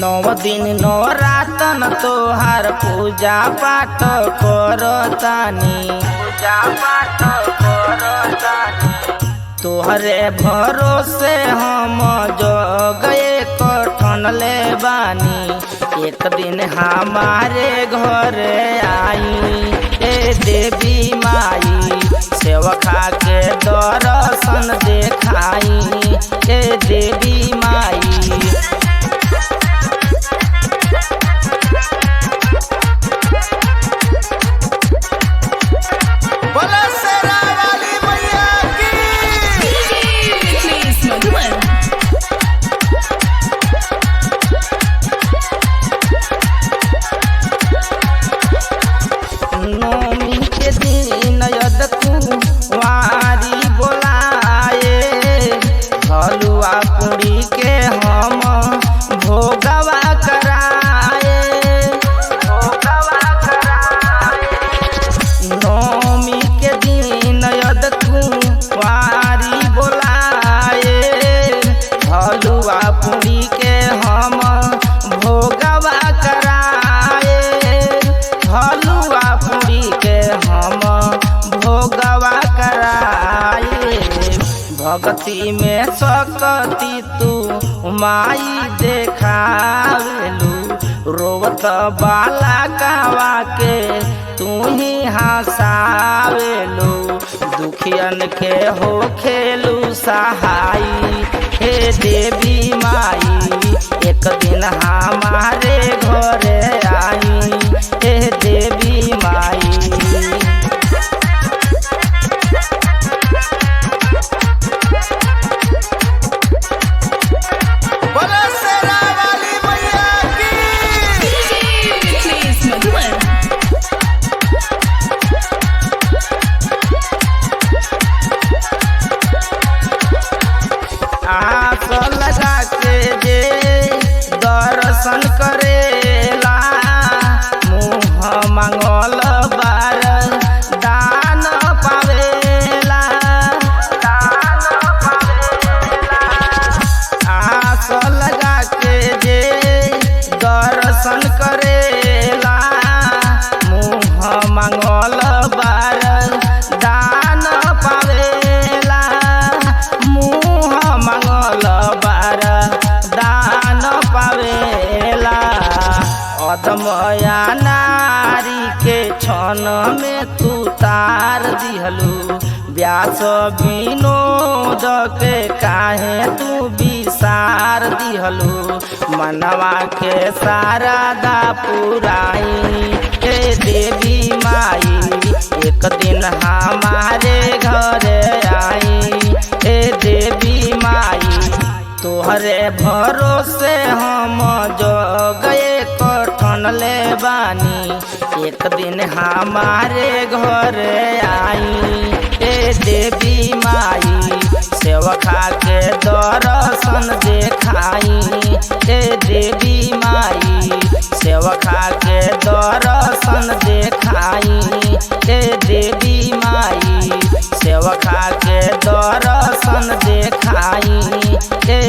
नौ दिन नौ रातन तोहार पूजा पाठ करतानी तोहरे भरोसे हम जग कठन ले बानी। एक दिन हमारे घर आई ए देवी माई, सेवका के दर्शन देखाई ए देवी माई। नौमी के दिन यद कुंवारी बोलाए, हलुआ पूरी के हम भोगवा कराए। नौमी के दिन यद कुंवारी बोलाए, हलुआ पूरी के हम भोगवा कराए। हलुआ पूरी के हम भोगवा कराए। भक्ति में सकती तू माई देखावेलू, रोवत बाला कावा के तू ही हंसावेलू। दुखियन के हो खेलू सहाई हे देवी माई, एक दिन हमारे घरे आई हे देवी माई। आस लगा के जे दर्शन करेला, मुँह मांगल बार दान पावेला। आस लगा के जे दर्शन करेला, मुँह मांगल बार दान पावेला। मुँह मांगल बार दान पावेला। अदमया नारी के क्षण में तू तार दिहलू, व्यास विनोद के काहे तू विसार दिहलू। मनवा के शारदा पुराई ए देवी माई, एक दिन हमारे घरे आई ए देवी माई। तोहरे भरोसे हम जग कठन ले बानी, एक दिन हमारे घरे आई ए देवी माई। सेवका के दर्शन देखाई ए देवी माई, सेवका के दर्शन देखाई ए देवी माई, सेवका के दर्शन देखाई ए